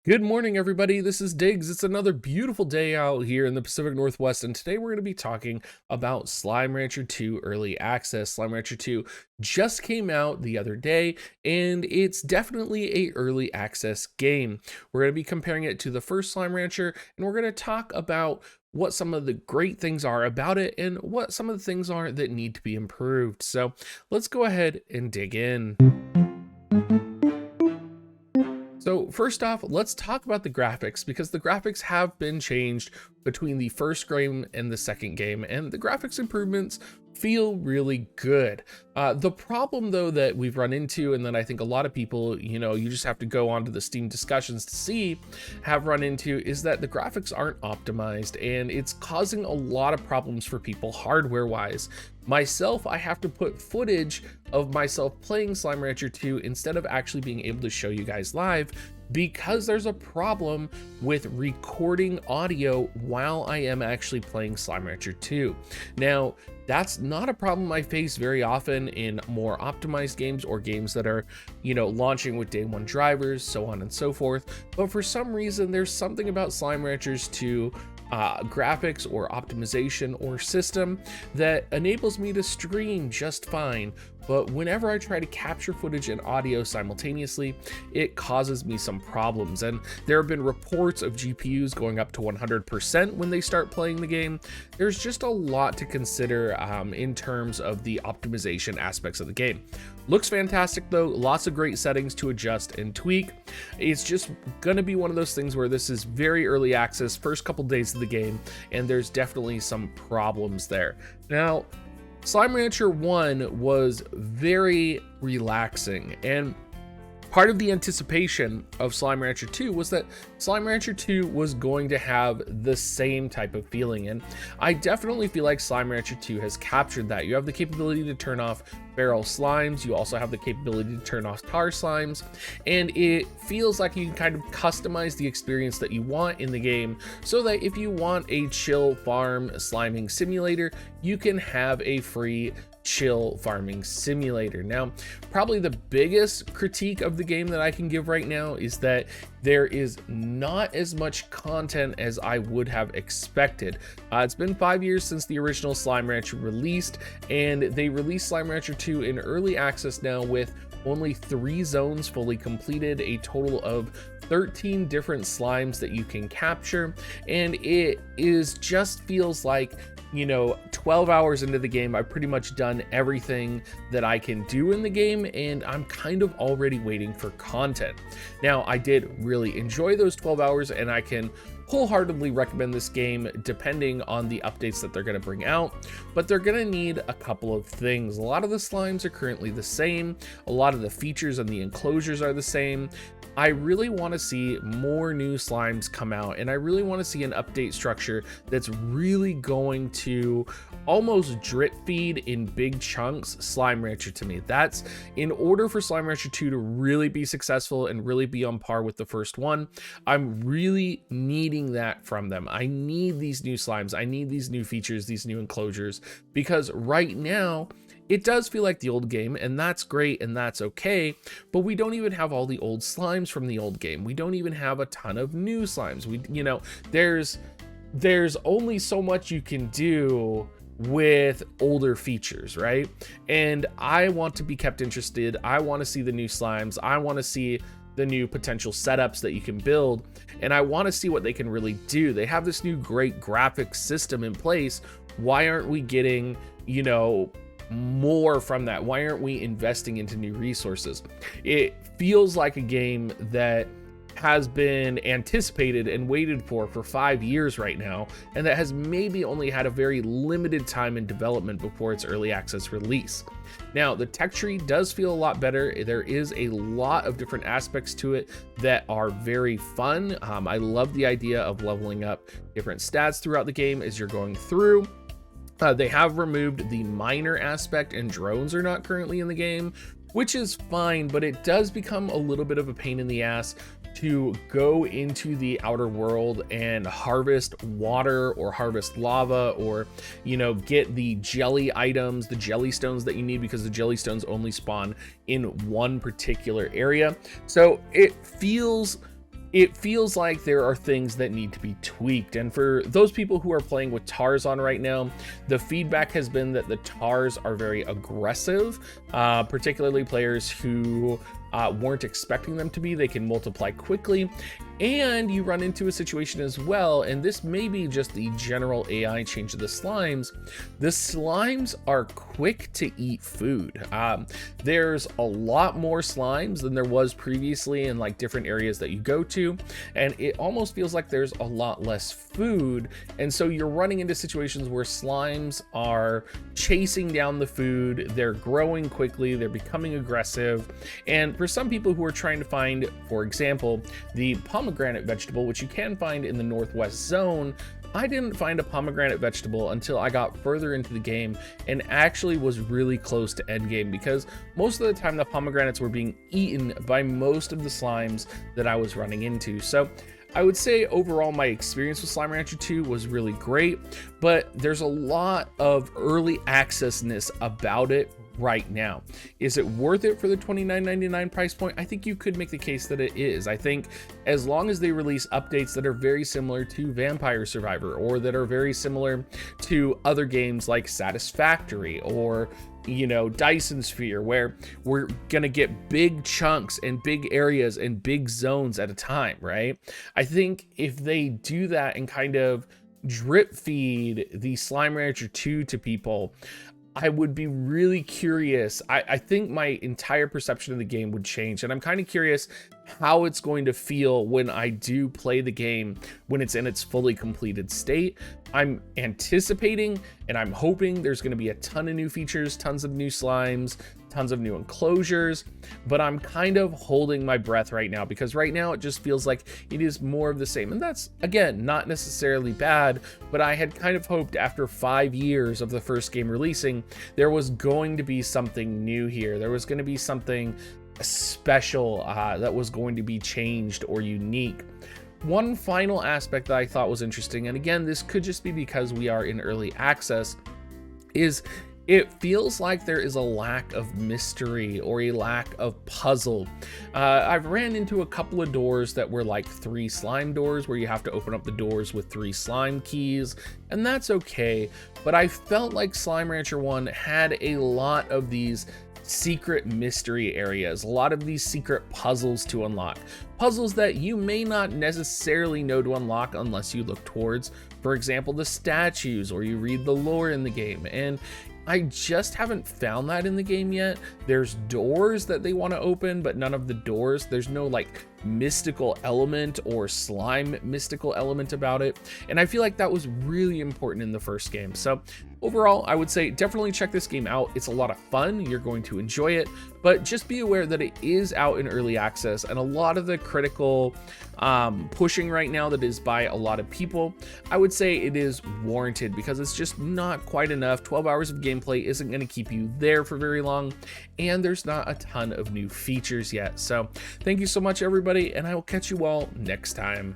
Good morning, everybody. This is Diggs. It's another beautiful day out here in the Pacific Northwest, and today we're going to be talking about Slime Rancher 2 Early Access. Slime Rancher 2 just came out the other day, and it's definitely a early access game. We're going to be comparing it to the first Slime Rancher, and we're going to talk about what some of the great things are about it and what some of the things are that need to be improved. So let's go ahead and dig in. So first off, let's talk about the graphics because the graphics have been changed between the first game and the second game, and the graphics improvements feel really good. The problem though that we've run into, and that I think a lot of people, you just have to go onto the Steam discussions to see, have run into, is that the graphics aren't optimized, and it's causing a lot of problems for people hardware wise. Myself, I have to put footage of myself playing Slime Rancher 2 instead of actually being able to show you guys live, because there's a problem with recording audio while I am actually playing Slime Rancher 2. Now, that's not a problem I face very often in more optimized games or games that are, launching with day one drivers, so on and so forth. But for some reason, there's something about Slime Ranchers 2 graphics or optimization or system that enables me to stream just fine, but whenever I try to capture footage and audio simultaneously, it causes me some problems. And there have been reports of GPUs going up to 100% when they start playing the game. There's just a lot to consider in terms of the optimization aspects of the game. Looks fantastic though, lots of great settings to adjust and tweak. It's just gonna be one of those things where this is very early access, first couple days of the game, and there's definitely some problems there. Now, Slime Rancher 1 was very relaxing, and part of the anticipation of Slime Rancher 2 was that Slime Rancher 2 was going to have the same type of feeling, and I definitely feel like Slime Rancher 2 has captured that. You have the capability to turn off feral slimes, you also have the capability to turn off tar slimes, and it feels like you can kind of customize the experience that you want in the game, so that if you want a chill farm sliming simulator, you can have a free chill farming simulator. Now, probably the biggest critique of the game that I can give right now is that there is not as much content as I would have expected. It's been 5 years since the original Slime Rancher released, and they released Slime Rancher 2 in early access now with only 3 zones fully completed, a total of 13 different slimes that you can capture, and it is just feels like 12 hours into the game, I've pretty much done everything that I can do in the game, and I'm kind of already waiting for content. Now, I did really enjoy those 12 hours, and I can wholeheartedly recommend this game depending on the updates that they're going to bring out, but they're going to need a couple of things. A lot of the slimes are currently the same, a lot of the features and the enclosures are the same. I really want to see more new slimes come out, and I really want to see an update structure that's really going to almost drip feed in big chunks Slime Rancher to me. That's in order for Slime Rancher 2 to really be successful and really be on par with the first one. I'm really needing that from them. I need these new slimes. I need these new features, these new enclosures, because right now, it does feel like the old game, and that's great and that's okay, but we don't even have all the old slimes from the old game. We don't even have a ton of new slimes. There's only so much you can do with older features, right? And I want to be kept interested. I want to see the new slimes. I want to see the new potential setups that you can build, and I want to see what they can really do. They have this new great graphics system in place. Why aren't we getting, more from that? Why aren't we investing into new resources? It feels like a game that has been anticipated and waited for 5 years right now, and that has maybe only had a very limited time in development before its early access release. Now, the tech tree does feel a lot better. There is a lot of different aspects to it that are very fun. I love the idea of leveling up different stats throughout the game as you're going through. They have removed the miner aspect, and drones are not currently in the game, which is fine, but it does become a little bit of a pain in the ass to go into the outer world and harvest water or harvest lava, or get the jelly items, the jelly stones that you need, because the jelly stones only spawn in one particular area. So it feels it feels like there are things that need to be tweaked. And for those people who are playing with Tarzan right now, the feedback has been that the Tars are very aggressive, particularly players who weren't expecting them to be. They can multiply quickly, and you run into a situation as well, and this may be just the general AI change to the slimes. The slimes are quick to eat food. There's a lot more slimes than there was previously in like different areas that you go to, and it almost feels like there's a lot less food, and so you're running into situations where slimes are chasing down the food, they're growing quickly, they're becoming aggressive. And for some people who are trying to find, for example, the pomegranate vegetable, which you can find in the northwest zone, I didn't find a pomegranate vegetable until I got further into the game and actually was really close to endgame, because most of the time the pomegranates were being eaten by most of the slimes that I was running into. So I would say overall my experience with Slime Rancher 2 was really great, but there's a lot of early accessness about it right now. Is it worth it for the $29.99 price point? I think you could make the case that it is. I think as long as they release updates that are very similar to Vampire Survivor, or that are very similar to other games like Satisfactory, or Dyson Sphere, where we're gonna get big chunks and big areas and big zones at a time, right? I think if they do that and kind of drip feed the Slime Rancher 2 to people, I would be really curious. I think my entire perception of the game would change, and I'm kind of curious how it's going to feel when I do play the game when it's in its fully completed state. I'm anticipating and I'm hoping there's going to be a ton of new features, tons of new slimes, tons of new enclosures, but I'm kind of holding my breath right now, because right now it just feels like it is more of the same. And that's, again, not necessarily bad, but I had kind of hoped after 5 years of the first game releasing, there was going to be something new here. There was going to be something special that was going to be changed or unique. One final aspect that I thought was interesting, and again, this could just be because we are in early access, is it feels like there is a lack of mystery or a lack of puzzle. I've ran into a couple of doors that were like 3 slime doors where you have to open up the doors with 3 slime keys, and that's okay, but I felt like Slime Rancher 1 had a lot of these secret mystery areas, a lot of these secret puzzles to unlock, puzzles that you may not necessarily know to unlock unless you look towards, for example, the statues, or you read the lore in the game. And I just haven't found that in the game yet. There's doors that they want to open, but none of the doors, there's no like mystical element or slime mystical element about it. And I feel like that was really important in the first game. So overall, I would say definitely check this game out. It's a lot of fun. You're going to enjoy it, but just be aware that it is out in early access, and a lot of the critical pushing right now that is by a lot of people, I would say it is warranted, because it's just not quite enough. 12 hours of gameplay isn't going to keep you there for very long, and there's not a ton of new features yet. So thank you so much, everybody, and I will catch you all next time.